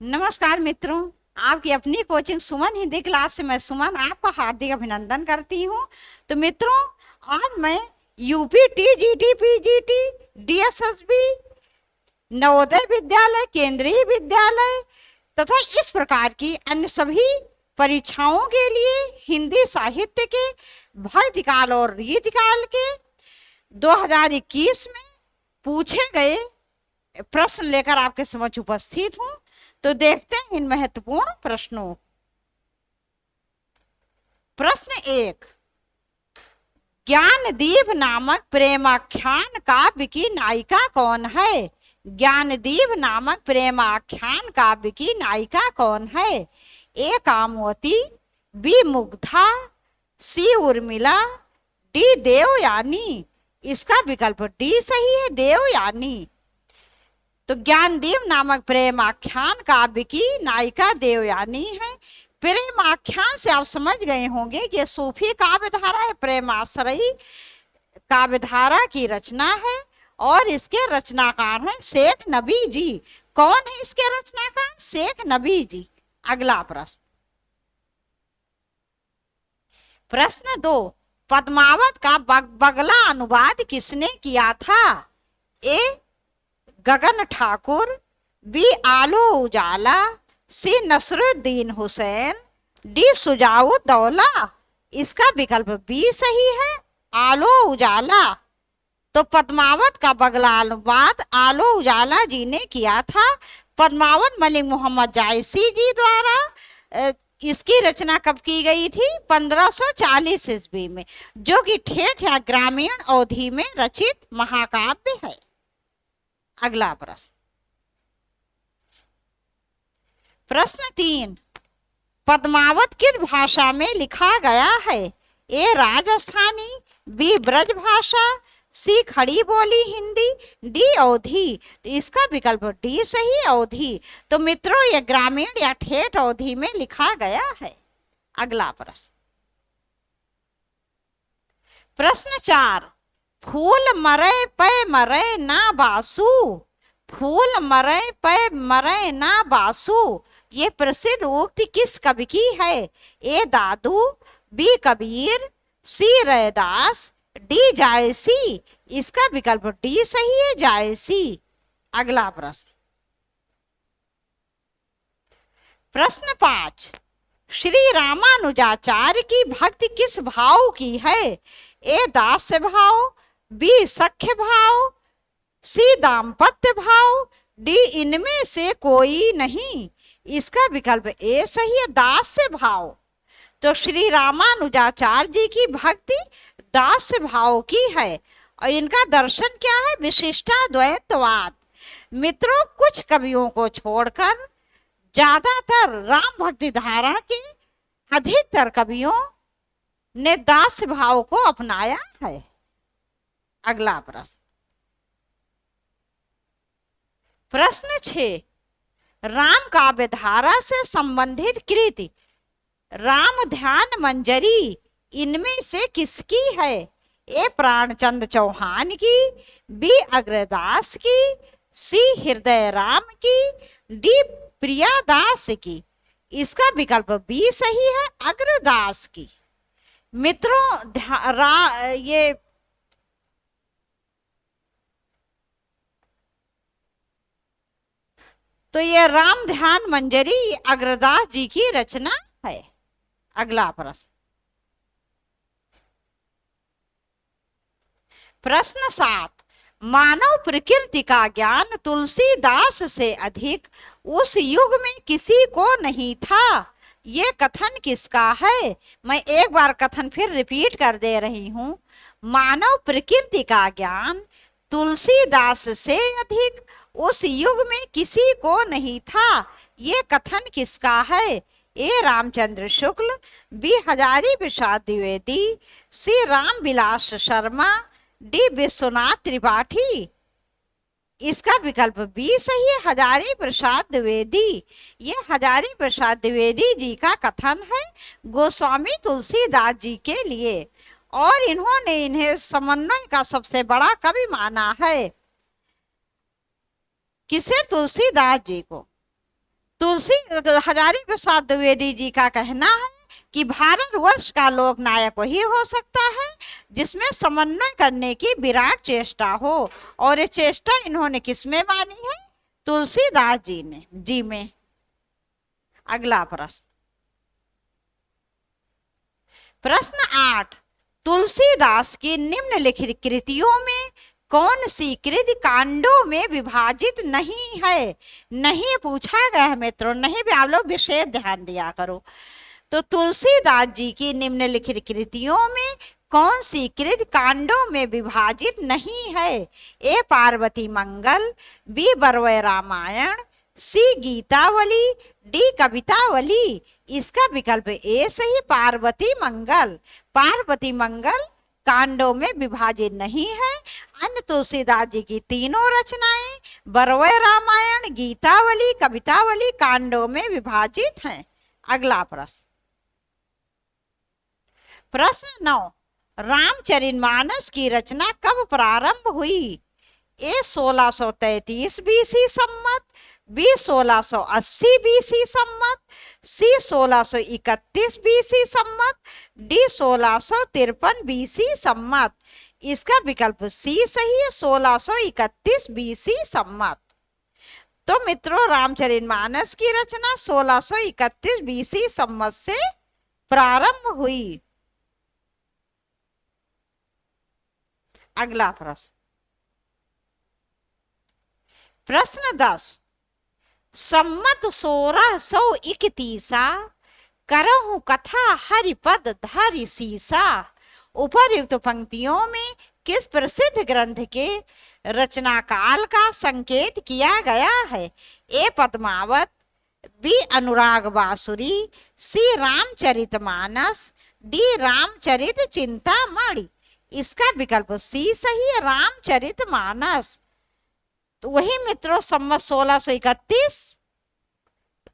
नमस्कार मित्रों, आपकी अपनी कोचिंग सुमन हिंदी क्लास से मैं सुमन आपका हार्दिक अभिनंदन करती हूँ। तो मित्रों, आज मैं UP TGT PGT DSSB Navodaya Vidyalaya केंद्रीय विद्यालय तथा इस प्रकार की अन्य सभी परीक्षाओं के लिए हिंदी साहित्य के भर्तिकाल और रीतिकाल के 2021 में पूछे गए प्रश्न लेकर आपके समक्ष उपस्थित हूँ। तो देखते हैं इन महत्वपूर्ण प्रश्नों। प्रश्न 1, ज्ञानदीप नामक प्रेमाख्यान काव्य की नायिका कौन है? ज्ञानदीप नामक प्रेमाख्यान काव्य की नायिका कौन है? ए कामवती, बी मुग्धा, सी उर्मिला, डी देवयानी। इसका विकल्प डी सही है, देवयानी। तो ज्ञानदीप नामक प्रेम आख्यान काव्य की नायिका देवयानी है। प्रेम आख्यान से आप समझ गए होंगे कि सूफी काव्य धारा है, प्रेमाश्रयी काव्य धारा की रचना है और इसके रचनाकार हैं शेख नबी जी। कौन है इसके रचनाकार? शेख नबी जी। अगला प्रश्न, प्रश्न 2, पद्मावत का बगला अनुवाद किसने किया था? ए गगन ठाकुर, बी आलो उजाला, सी नसरुद्दीन हुसैन, डी सुजाउद्दौला। इसका विकल्प बी सही है, आलो उजाला। तो पद्मावत का बगला अनुवाद आलो उजाला जी ने किया था। पद्मावत मलिक मोहम्मद जायसी जी द्वारा इसकी रचना कब की गई थी? 1540 ईस्वी में, जो कि ठेठ या ग्रामीण अवधि में रचित महाकाव्य है। अगला प्रश्न, प्रश्न 3, पद्मावत किस भाषा में लिखा गया है? ए राजस्थानी, बी ब्रज भाषा, सी खड़ी बोली हिंदी, डी अवधी। तो इसका विकल्प डी सही, अवधी। तो मित्रों, यह ग्रामीण या ठेठ अवधि में लिखा गया है। अगला प्रश्न, प्रश्न 4, फूल मरे पे मरे ना बासु। फूल मरे पे मरे ना बासु, ये प्रसिद्ध उक्ति किस कवि की है? ए दादू, बी कबीर, सी रैदास, डी जायसी। इसका विकल्प डी सही है, जायसी। अगला प्रश्न, प्रश्न 5, श्री रामानुजाचार्य की भक्ति किस भाव की है? ए दास्य भाव, बी सख्य भाव, सी दाम्पत्य भाव, डी इनमें से कोई नहीं। इसका विकल्प ए सही है, दास्य भाव। तो श्री रामानुजाचार्य जी की भक्ति दास्य भाव की है और इनका दर्शन क्या है? विशिष्टाद्वैतवाद। मित्रों, कुछ कवियों को छोड़कर ज्यादातर राम भक्ति धारा के अधिकतर कवियों ने दास्य भाव को अपनाया है। अगला प्रश्न, प्रश्न 6, राम काव्य धारा से संबंधित कृति राम ध्यान मंजरी इनमें से किसकी है? ए प्राणचंद चौहान की, बी अग्रदास की, सी हृदय राम की, डी प्रियादास की। इसका विकल्प बी सही है, अग्रदास की। मित्रों, ये तो ये राम ध्यान मंजरी अग्रदास जी की रचना है। अगला प्रश्न, प्रश्न 7, मानव प्रकृति का ज्ञान तुलसीदास से अधिक उस युग में किसी को नहीं था। ये कथन किसका है? मैं एक बार कथन फिर रिपीट कर दे रही हूँ। मानव प्रकृति का ज्ञान तुलसीदास से अधिक उस युग में किसी को नहीं था। ये कथन किसका है? ए रामचंद्र शुक्ल, बी हजारी प्रसाद द्विवेदी, सी राम विलास शर्मा, डी विश्वनाथ त्रिपाठी। इसका विकल्प बी सही है, हजारी प्रसाद द्विवेदी। ये हजारी प्रसाद द्विवेदी जी का कथन है गोस्वामी तुलसीदास जी के लिए और इन्होंने इन्हें समन्वय का सबसे बड़ा कवि माना है। किसे? तुलसीदास जी को। तुलसी हजारी प्रसाद द्विवेदी जी का कहना है कि भारतवर्ष का लोक नायक वही हो सकता है जिसमें समन्वय करने की विराट चेष्टा हो। और ये चेष्टा इन्होंने किसमें मानी है? तुलसीदास जी ने जी में। अगला प्रश्न, प्रश्न 8, तुलसीदास की निम्नलिखित कृतियों में कौन सी कृति कांडों में विभाजित नहीं है? नहीं पूछा गया है मित्रों, नहीं भी आप लोग विशेष ध्यान दिया करो। तो तुलसीदास जी की निम्नलिखित कृतियों में कौन सी कृति कांडों में विभाजित नहीं है? ए पार्वती मंगल, बी बरवय रामायण, सी गीतावली, डी कवितावली। इसका विकल्प ए सही, पार्वती मंगल। पार्वती मंगल कांडों में विभाजित नहीं है। अन्य तुलसीदास जी की तीनों रचनाएं बरवय रामायण, गीतावली, कवितावली कांडों में विभाजित हैं। अगला प्रश्न, प्रश्न 9, रामचरितमानस की रचना कब प्रारंभ हुई? ए 1633 बीसी सम्मत, बी 1680 बीसी सम्मत, सी 1631 बीसी सम्मत, डी 1653 बीसी सम्मत। इसका विकल्प सी सही है, 1631 बीसी सम्मत। तो मित्रों, रामचरितमानस की रचना 1631 बीसी सम्मत से प्रारंभ हुई। अगला प्रश्न, प्रश्न 10, सम्मत 1631 करहु कथा हरिपद धरि सीसा। उपर्युक्त पंक्तियों में किस प्रसिद्ध ग्रंथ के रचना काल का संकेत किया गया है? ए पद्मावत, बी अनुराग बांसुरी, सी रामचरितमानस, डी रामचरित चिंतामणि। इसका विकल्प सी सही है, रामचरितमानस। तो वही मित्रों, सम्मत 1631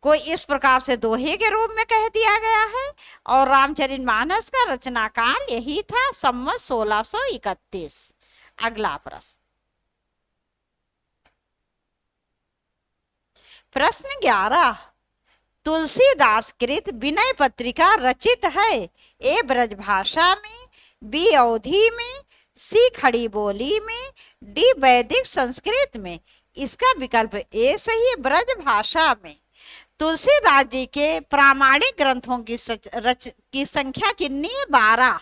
को इस प्रकार से दोहे के रूप में कह दिया गया है और रामचरितमानस का रचना काल यही था, सम्मत 1631। अगला प्रश्न, प्रश्न 11, तुलसीदास कृत विनय पत्रिका रचित है? ए ब्रजभाषा में, बी अवधी में, सी खड़ी बोली में, डी वैदिक संस्कृत में। इसका विकल्प ए सही है, ब्रजभाषा में। तुलसीदास जी के प्रामाणिक ग्रंथों की संख्या कितनी है? 12।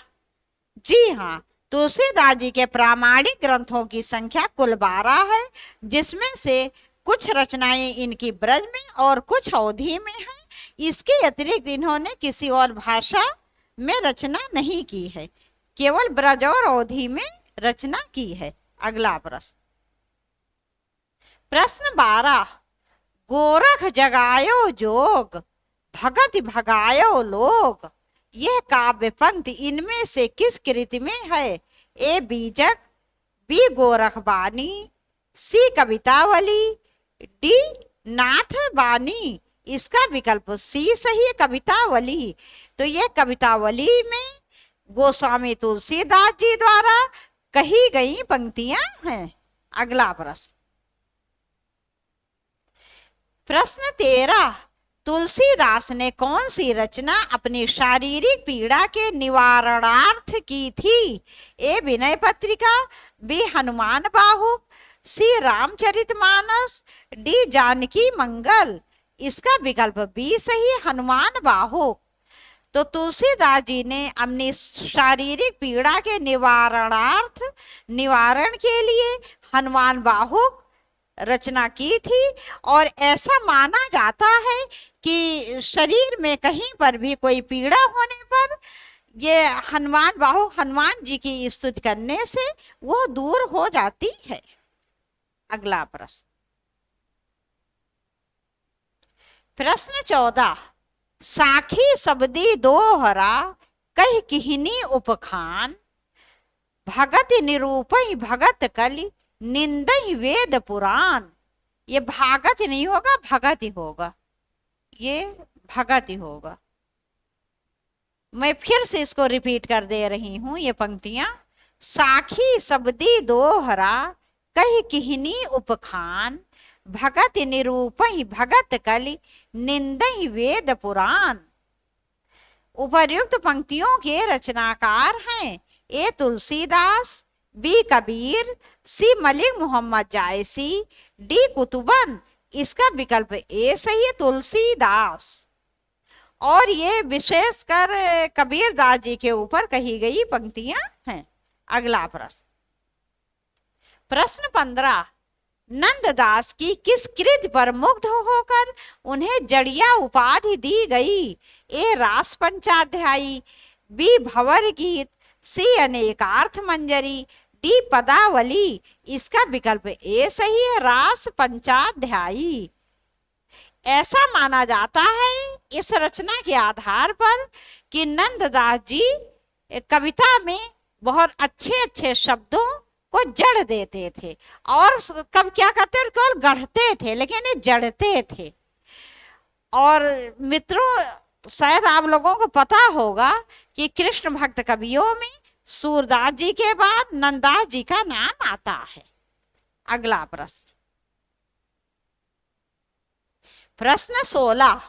जी हाँ, तुलसीदास जी के प्रामाणिक ग्रंथों की संख्या कुल 12 है, जिसमें से कुछ रचनाएं इनकी ब्रज में और कुछ अवधी में है। इसके अतिरिक्त इन्होंने किसी और भाषा में रचना नहीं की है, केवल ब्रज और अवधी में रचना की है। अगला प्रश्न, प्रश्न 12, गोरख जगायो जोग, भगत भगायो लोग। यह काव्य पंक्ति इनमें से किस कृति में है? ए बीजक, बी गोरख बानी, सी कवितावली, डी नाथ बानी। इसका विकल्प सी सही है, कवितावली। तो यह कवितावली में गोस्वामी तुलसीदास जी द्वारा कही गई पंक्तियां हैं। अगला प्रश्न, प्रश्न 13, तुलसीदास ने कौन सी रचना अपनी शारीरिक पीड़ा के निवारणार्थ की थी? ए विनय पत्रिका, बी हनुमान बाहुक, सी रामचरितमानस, डी जानकी मंगल। इसका विकल्प बी सही है, हनुमान बाहुक। तो तुलसीदास जी ने अपनी शारीरिक पीड़ा के निवारण के लिए हनुमान बाहुक रचना की थी। और ऐसा माना जाता है कि शरीर में कहीं पर भी कोई पीड़ा होने पर ये हनुमान बाहुक हनुमान जी की स्तुति करने से वो दूर हो जाती है। अगला प्रश्न, प्रश्न 14, साखी सबदी दोहरा कह किहनी उपखान, भगत निरूपहि भगत कलि निंदहि वेद पुराण। ये भागत नहीं होगा, भगत ही होगा, ये भगत ही होगा। मैं फिर से इसको रिपीट कर दे रही हूं ये पंक्तियां। साखी सबदी दोहरा कह किहनी उपखान, भगत निरूपहि भगत कलि निंदहि वेद पुराण। उपर्युक्त पंक्तियों के रचनाकार हैं ए तुलसीदास, बी कबीर, सी मलिक मोहम्मद जायसी, डी कुतुबन। इसका विकल्प ए सही है, तुलसीदास। और ये विशेषकर कबीर दास जी के ऊपर कही गई पंक्तियां हैं। अगला प्रश्न, प्रश्न 15, नंददास की किस कृति पर मुग्ध होकर उन्हें जड़िया उपाधि दी गई? ए रास पंचाध्यायी, बी भंवर गीत, सी अनेकार्थ मंजरी, डी पदावली। इसका विकल्प ए सही है, रास पंचाध्यायी। ऐसा माना जाता है इस रचना के आधार पर कि नंददास जी कविता में बहुत अच्छे अच्छे शब्दों को जड़ देते थे और कब क्या कहते हैं, केवल गढ़ते थे लेकिन ये जड़ते थे। और मित्रों, शायद आप लोगों को पता होगा कि कृष्ण भक्त कवियों में सूरदास जी के बाद नंददास जी का नाम आता है। अगला प्रश्न, प्रश्न 16,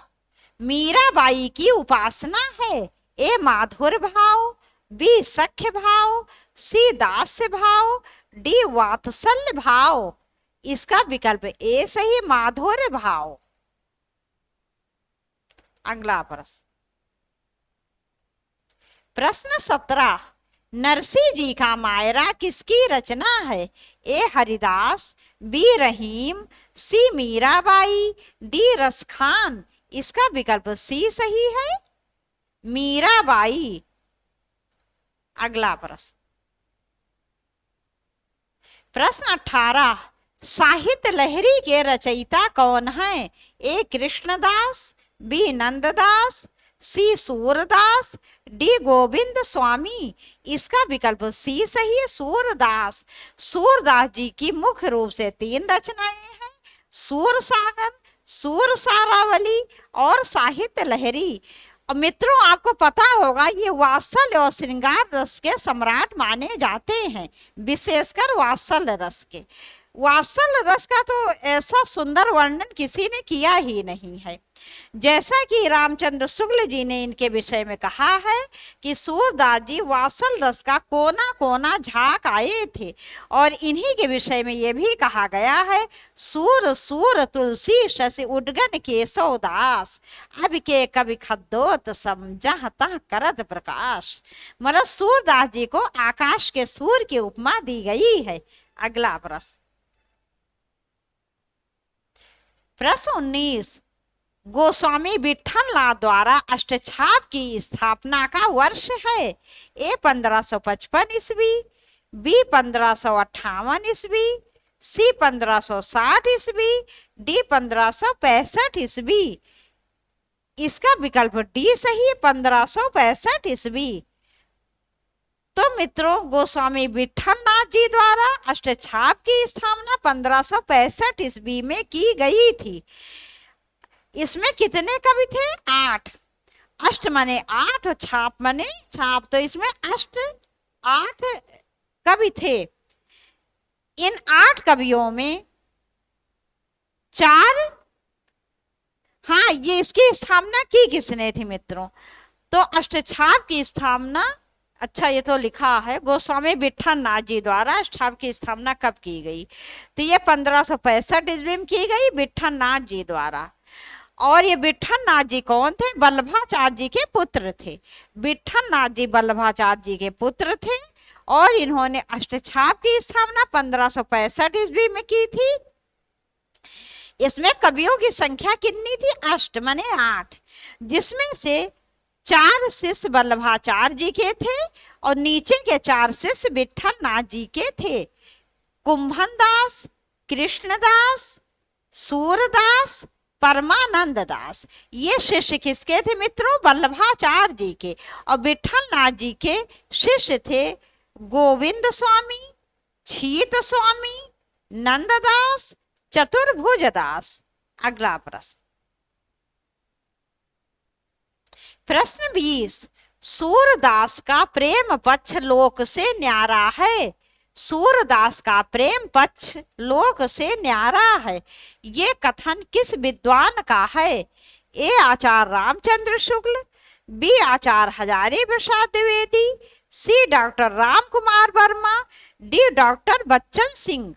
मीराबाई की उपासना है ए माधुर भाव, बी सख्य भाव, सी दास्य भाव, डी वात्सल्य भाव। इसका विकल्प ए सही, माधुर भाव। अगला प्रश्न, प्रश्न 17, नरसिंह जी का मायरा किसकी रचना है? ए हरिदास, बी रहीम, सी मीराबाई, डी रसखान। इसका विकल्प सी सही है, मीराबाई। अगला प्रश्न, प्रश्न 18, साहित्य लहरी के रचयिता कौन है? ए कृष्णदास, बी नंददास, सी सूरदास, डी गोविंद स्वामी। इसका विकल्प सी सही है, सूरदास। सूरदास जी की मुख्य रूप से 3 रचनाएं हैं, सूर सागर, सूर सारावली और साहित्य लहरी। और मित्रों, आपको पता होगा ये वात्सल्य और श्रृंगार रस के सम्राट माने जाते हैं, विशेषकर वात्सल्य रस के। वात्सल्य रस का तो ऐसा सुंदर वर्णन किसी ने किया ही नहीं है। जैसा कि रामचंद्र शुक्ल जी ने इनके विषय में कहा है कि सूरदास जी वात्सल्य रस का कोना कोना झांक आए थे। और इन्हीं के विषय में ये भी कहा गया है, सूर सूर तुलसी शशि उडगन केशव दास, अब के कवि खद्दोत समझह तह करत प्रकाश। मतलब सूरदास जी को आकाश के सूर की उपमा दी गई है। अगला प्रश्न, प्रश्न 19, गोस्वामी विठल नाथ द्वारा अष्टछाप की स्थापना का वर्ष है? ए 1555 ईस्वी, बी 1558 ईस्वी, सी 1560 ईस्वी, डी 1565 ईस्वी। इसका विकल्प डी सही है, 1565 ईस्वी। तो मित्रों, गोस्वामी विठल नाथ जी द्वारा अष्टछाप की स्थापना 1565 ईस्वी में की गई थी। इसमें कितने कवि थे? 8। अष्ट माने 8 और छाप माने छाप, तो इसमें अष्ट 8 कवि थे। इन 8 कवियों में 4, हाँ, ये इसकी स्थापना की किसने थी मित्रों? तो अष्टछाप की स्थापना, अच्छा ये तो लिखा है गोस्वामी विठल नाथ जी द्वारा अष्टछाप की स्थापना कब की गई? तो ये 1565 ईस्वी में की गई विठल नाथ जी द्वारा। और ये विठल नाथ जी कौन थे? वल्लभाचार्य जी के पुत्र थे। विठल नाथ जी वल्लभाचार्य जी के पुत्र थे और इन्होंने अष्टछाप की स्थापना 1565 ईस्वी में की थी। इसमें कवियों की संख्या कितनी थी? अष्ट माने 8, जिसमें से 4 शिष्य वल्लभाचार्य जी के थे और नीचे के 4 शिष्य विठल नाथ जी के थे। कुंभन दास, कृष्णदास, सूरदास, परमानंद दास, ये शिष्य किसके थे मित्रों? वल्लभाचार्य जी के। और विठल नाथ जी के शिष्य थे गोविंद स्वामी, छीत स्वामी, नंददास, चतुर्भुज दास। अगला प्रश्न, प्रश्न 20, सूरदास का प्रेम पक्ष लोक से न्यारा है? सूरदास का प्रेम पक्ष लोक से न्यारा है, ये कथन किस विद्वान का है? A Acharya Ramchandra Shukla, B Acharya Hazari Prasad Dwivedi, C doctor Ram Kumar Verma, D doctor Bachchan Singh.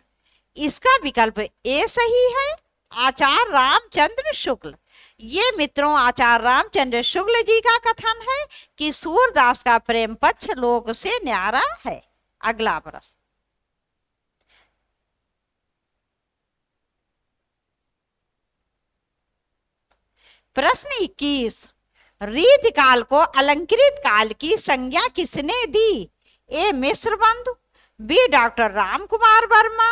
इसका विकल्प ए सही है, आचार्य रामचंद्र शुक्ल। ये मित्रों आचार्य रामचंद्र शुक्ल जी का कथन है कि सूरदास का प्रेम पक्ष लोक से न्यारा है। अगला प्रश्न, प्रश्न 21, रीति काल को अलंकृत काल की संज्ञा किसने दी? ए मिश्र बंधु, बी डॉक्टर राम कुमार वर्मा,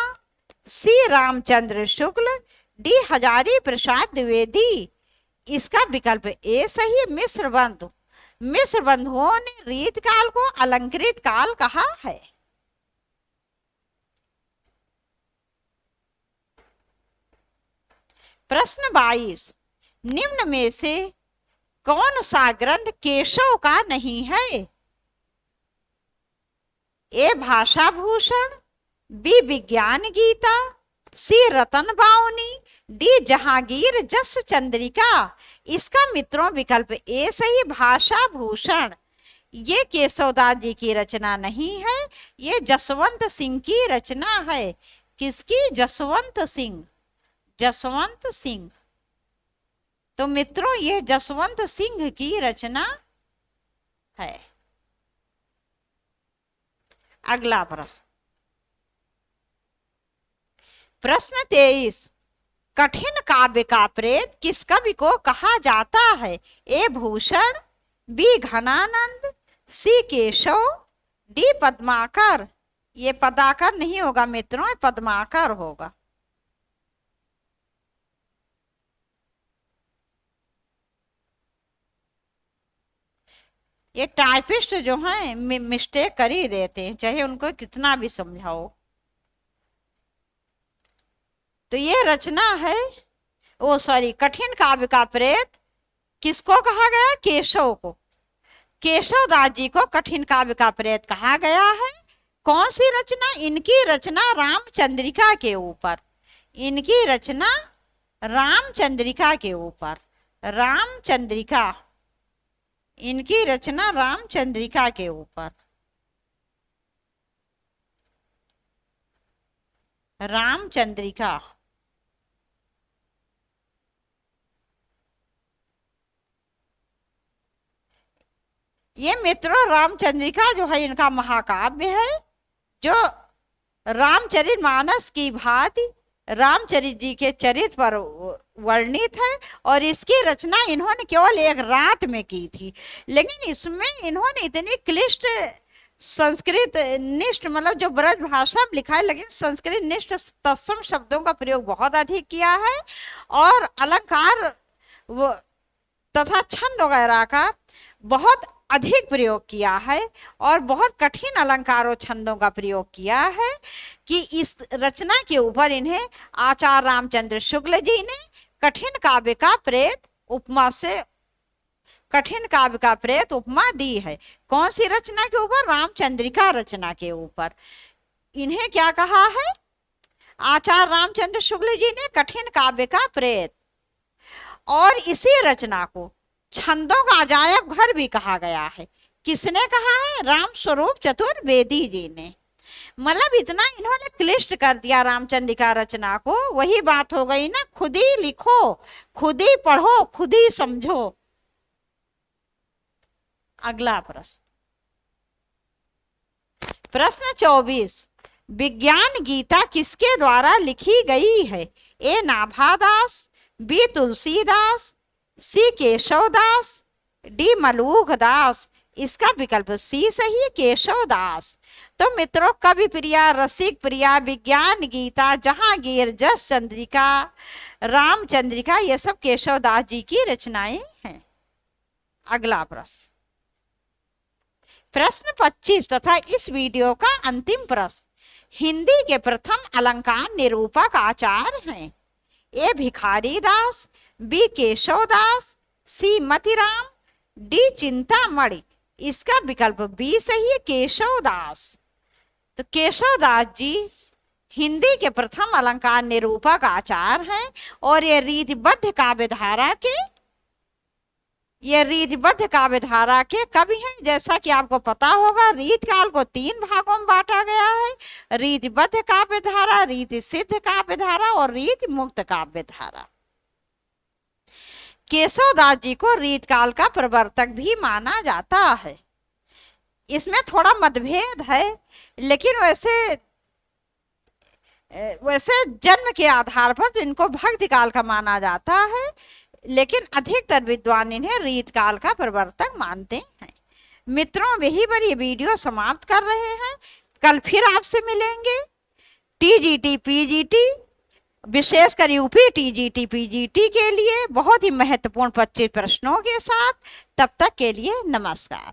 सी रामचंद्र शुक्ल, डी हजारी प्रसाद द्विवेदी। इसका विकल्प ए सही, मिश्र बंधु। मिश्र बंधुओं ने रीत काल को अलंकृत काल कहा है। प्रश्न 22, निम्न में से कौन सा ग्रंथ केशव का नहीं है? ए भाषा भूषण, बी विज्ञान गीता, सी रतन बावनी, डी जहांगीर जस चंद्रिका। इसका मित्रों विकल्प ए सही, भाषा भूषण। ये केशवदास जी की रचना नहीं है, ये जसवंत सिंह की रचना है। किसकी? जसवंत सिंह। जसवंत सिंह। तो मित्रों यह जसवंत सिंह की रचना है। अगला प्रश्न, प्रश्न 23, कठिन काव्य का प्रेत किस कवि को कहा जाता है? ए भूषण, बी घनानंद, सी केशव, डी पद्माकर। ये पदाकर नहीं होगा मित्रों, पद्माकर होगा। ये टाइपिस्ट जो हैं मिस्टेक कर ही देते हैं, चाहे उनको कितना भी समझाओ। तो ये रचना है, ओ सॉरी, कठिन काव्य का प्रेत किसको कहा गया? केशव को। केशवदास जी को कठिन काव्य का प्रेत कहा गया है। कौन सी रचना? इनकी रचना रामचंद्रिका के ऊपर। इनकी रचना रामचंद्रिका के ऊपर। रामचंद्रिका, इनकी रचना रामचंद्रिका के ऊपर। रामचंद्रिका। ये मित्रों रामचंद्रिका जो है इनका महाकाव्य है, जो रामचरितमानस की भांति रामचरित जी के चरित्र पर वर्णित है। और इसकी रचना इन्होंने केवल एक रात में की थी, लेकिन इसमें इन्होंने इतनी क्लिष्ट संस्कृत निष्ठ, मतलब जो ब्रज भाषा में लिखा है, लेकिन संस्कृत निष्ठ तत्सम शब्दों का प्रयोग बहुत अधिक किया है, और अलंकार तथा छंद वगैरह का बहुत अधिक प्रयोग किया है, और बहुत कठिन अलंकारों छंदों का प्रयोग किया है कि इस रचना के ऊपर इन्हें आचार्य रामचंद्र शुक्ल जी ने कठिन काव्य का प्रेत उपमा से कठिन काव्य का प्रेत उपमा दी है। कौन सी रचना के ऊपर? रामचंद्रिका रचना के ऊपर। इन्हें क्या कहा है? आचार्य रामचंद्र शुक्ल जी ने कठिन काव्य का प्रेत। और इसी रचना को छंदों का अजायब घर भी कहा गया है। किसने कहा है? राम स्वरूप चतुर्वेदी जी ने। मतलब इतना इन्होंने क्लिष्ट कर दिया रामचंद्रिका रचना को। वही बात हो गई ना, खुद ही लिखो, खुद ही पढ़ो, खुद ही समझो। अगला प्रश्न, प्रश्न 24, विज्ञान गीता किसके द्वारा लिखी गई है? ए नाभादास, बी तुलसीदास, सी केशवदास, डी मलूकदास। इसका विकल्प सी सही, केशवदास। तो मित्रों कवि प्रिया, रसिक प्रिया, विज्ञान गीता, जहांगीर, जस चंद्रिका, रामचंद्रिका, ये सब केशवदास जी की रचनाएं हैं। अगला प्रश्न, प्रश्न 25 तथा इस वीडियो का अंतिम प्रश्न, हिंदी के प्रथम अलंकार निरूपक आचार्य हैं? ए भिखारी दास, बी केशवदास, सी मतिराम, डी चिंतामणि। इसका विकल्प बी सही है, केशवदास। तो केशवदास जी हिंदी के प्रथम अलंकार निरूपक आचार्य हैं और ये रीतिबद्ध काव्य धारा के कवि हैं। जैसा कि आपको पता होगा, रीत काल को 3 भागों में बांटा गया है: रीतिबद्ध काव्य धारा, रीति सिद्ध काव्य धारा और रीति मुक्त काव्य धारा। केशवदास जी को रीत काल का प्रवर्तक भी माना जाता है। इसमें थोड़ा मतभेद है, लेकिन वैसे जन्म के आधार पर तो इनको भक्ति काल का माना जाता है, लेकिन अधिकतर विद्वान इन्हें रीत काल का प्रवर्तक मानते हैं। मित्रों, यही पर ये वीडियो समाप्त कर रहे हैं। कल फिर आपसे मिलेंगे टीजीटी पीजीटी, विशेषकर यूपी टीजीटी पीजीटी के लिए बहुत ही महत्वपूर्ण 25 प्रश्नों के साथ। तब तक के लिए नमस्कार।